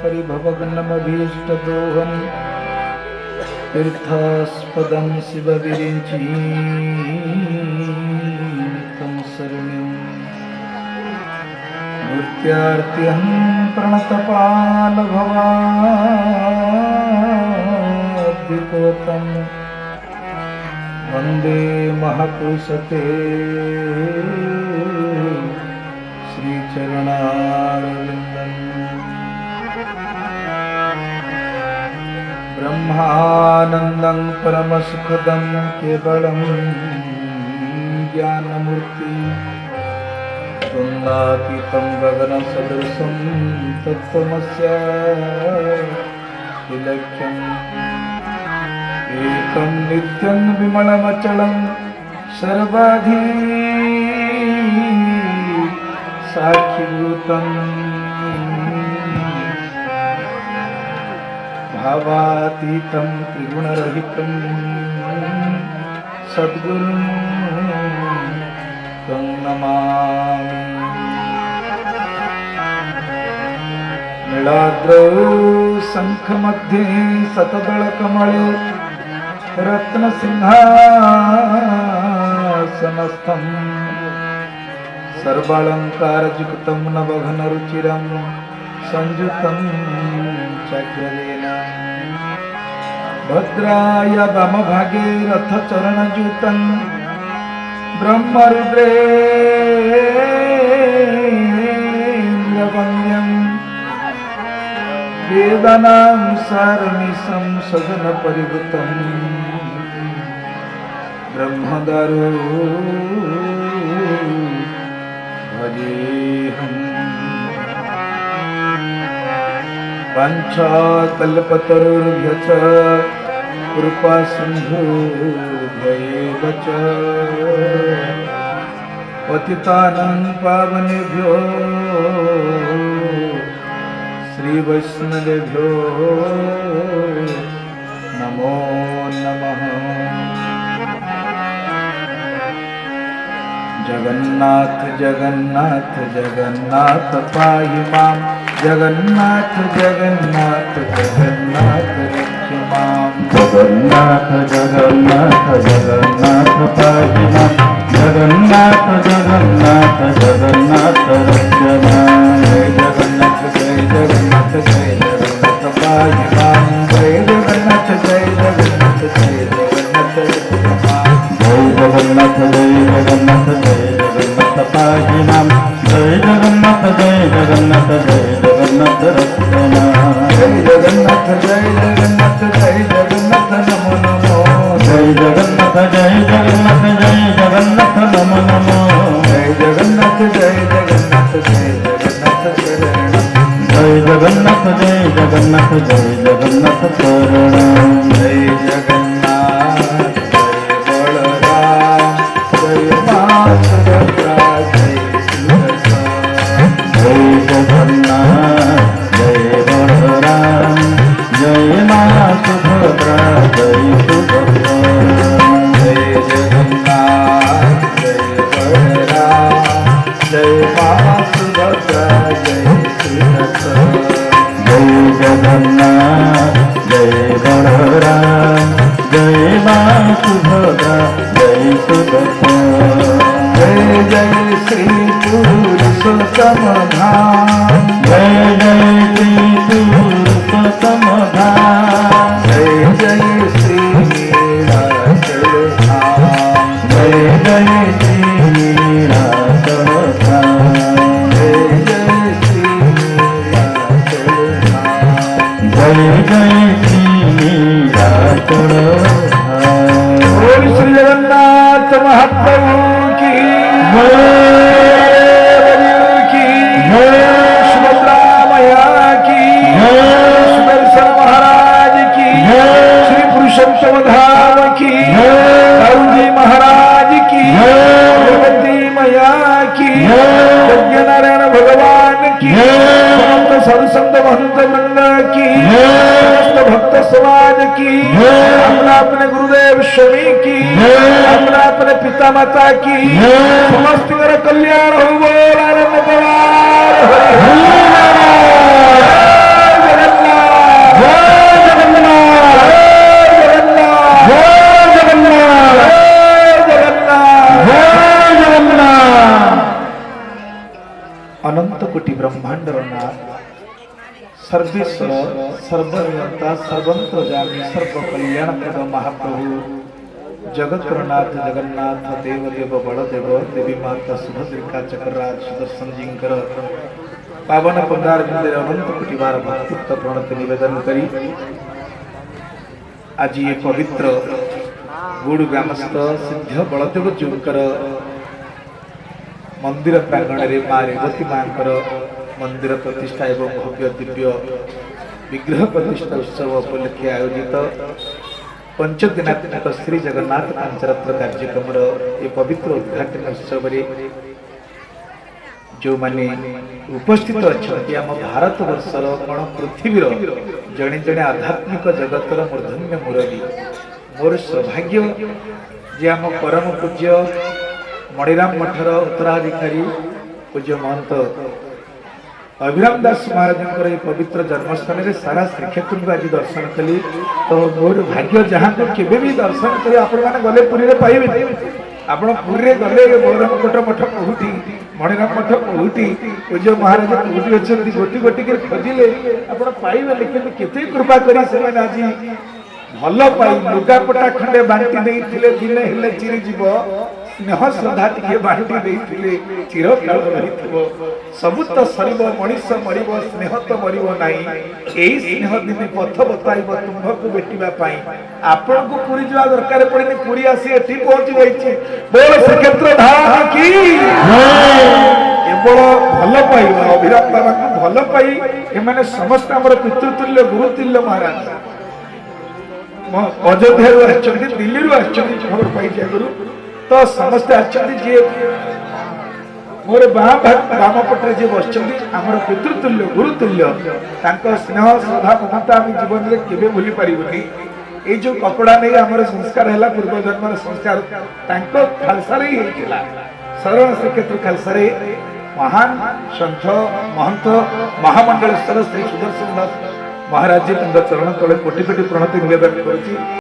परिभवग्नमभीष्टदोहं तीर्थास्पदं शिवविरिञ्चीतं शरण्यं नृत्यार्त्यं प्रणतपालभवाद्दिकोतं वन्दे महापुरुषते श्रीचरणारविन्दम् ब्रह्मानन्दं परमसुखदं केवलं ज्ञानमूर्ति तुङ्गातीतं गगनसदृशं तत्त्वमस्याखिलख्यम् एकं नित्यं विमलमचलं सर्वाधि साक्षीभूतम् भावातीतं त्रिगुणरहितं सद्गुरुं तं नमामि। नीलाद्रौ शङ्खमध्ये शतदलकमले रत्नसिंहासनस्थं सर्वालङ्कारयुक्तं नवघनरुचिरं संयुतं चक्ररेण भद्राय वामभागे रथचरणयुतं ब्रह्मरुद्रेन्द्रवन्द्यं वेदानां सारनिशं सदनपरिवृतं ब्रह्मदरो भजेऽहम्। वाञ्छाकल्पतरुभ्यश्च कृपासिन्धुभ्यैव च पतितानां पावनेभ्यो श्रीवैष्णवेभ्यो नमो नमः। जगन्नाथ जगन्नाथ जगन्नाथ पाहि मां जगन्नाथ जगन्नाथ जगन्नाथ रक्ष मां जगन्नाथ जगन्नाथ जगन्नाथ पाहि मां जगन्नाथ जगन्नाथ जगन्नाथ रक्ष मां। जय जगन्नाथ जय जगन्नाथ जय जगन्नाथ पाहि मां जय जगन्नाथ जय जगन्नाथ जय जगन्नाथ रक्ष मां। जय जगन्नाथ जय जगन्नाथ जय जगन्नाथ पाहि मां जय जगन्नाथ जय जगन्नाथ जय जगन्नाथ रक्ष मां। जय जगन्नाथ जय जगन्नाथ जय जगन्नाथ नमो नमो। जय जगन्नाथ जय जगन्नाथ जय जगन्नाथ नमो नमो। जय जगन्नाथ जय जगन्नाथ जय जगन्नाथ शरणं। जय जगन्नाथ जय जगन्नाथ जय जगन्नाथ शरणं। जय जगन्नाथ जय बलराम जय मां सुभद्रा जय सुदर्शन। जय जगन्नाथ जय बलराम जय मां सुभद्रा जय सुदर्शन। जय जगन्नाथ जय बलराम जय मां सुभद्रा जय सुदर्शन। जय जगन्नाथ जय बलराम जय मां सुभद्रा जय सुदर्शन। जय जय श्री पुरुषोत्तम धाम जय जय श्री पुरुषोत्तम धाम जय जय श्री नीलाचल धाम जय जय श्री नीलाचल धाम जय जय श्री नीलाचल धाम। जय जय श्री नीलाचल धाम। बोल श्री जगन्नाथ महाप्रभु की की सुभद्रा मैया की सुदर्शन महाराज की श्री पुरुषोत्तम धाम की दाऊजी महाराज की भगवती मैया की यज्ञ नारायण भगवान की समस्त सत्संग महंत वृंद की समस्त भक्त समाज की अपना अपने गुरुदेव स्वामी की अपना अपने पिता माता की समस्त कल्याण हो बोल आनंद सर्वेश्वर सर्वनियंता सर्वंत्रजामी सर्व कल्याणप्रद महाप्रभु जगतनाथ जगन्नाथ देवदेव बलदेव देवी माता सुभद्रिका चक्रराज सुदर्शन जिंकर पावन पंगार बिंदे अनंत कोटि बार भक्तियुक्त प्रणति निवेदन करी आज ये पवित्र गुड़ ग्रामस्थ सिद्ध बलदेव जीवकर मंदिर प्रांगण में माँ रेवती माँ मंदिर प्रतिष्ठा एवं भव्य दिव्य विग्रह प्रतिष्ठा उत्सव उपलक्षे आयोजित पंचदिनात्मक श्री जगन्नाथ पंचरत्न कार्यक्रम ये पवित्र उद्घाटन उत्सव जो माने उपस्थित अच्छा आम भारत वर्षर कण पृथ्वीर जड़े जड़े आध्यात्मिक जगतर मूर्धन्य मुरली मोर सौभाग्य जे आम परम पूज्य मणिराम मठर उत्तराधिकारी पूज्य महंत अभिराम दास महाराज ये पवित्र जन्मस्थान में सारा श्रीक्षेत्र को आज दर्शन कली तो मोर भाग्य जहाँ को केवे भी दर्शन कर आपण गले पुरी में पाइबे आपण पुरी में गले बलराम कोट मठ कोठी मणिराम मठ कोठी पूज्य महाराज कोठी अच्छे गोटी गोटी के खोजिले आपण पाइबे लेकिन केते कृपा करी से आज भल पाई लुगापटा खंडे बांटी देइथिले दिने हेले चिरी जीव स्नेह श्रद्धा टिके बांटी देइथिले चिरकाल रहिथिबो सब तो सरीब मनीष मरिब स्नेह तो मरिब नाही एही स्नेह दिने पथ बताइब तुम्हको बेटिबा पाई आपण को पुरी जवा दरकार पड़ेनी पुरी आसी एठी पहुंच जाईछि बोल श्रीक्षेत्र धाम की केवल भल पाई अभिराम बाबा को भल पाई एमाने समस्त हमर पितृतुल्य गुरुतुल्य महाराज अयोध्या दिल्ली खबर पाई गुरु तो समस्ते आए मोर बाम पटे जी बस पितृतुल्य गुरुतुल्य स्नेह श्रद्धा ममता आम जीवन में केवे भूली पारूनी ये जो कपड़ा नहीं आम संस्कार है पूर्व जन्म संस्कार खालसा ही साधारण श्रीक्षेत्र खालसा महान सन्थ महंत महामंडलेश्वर श्री सुदर्शन दास महाराज जी चरण तले कोटि कोटि प्रणति निवेदन कर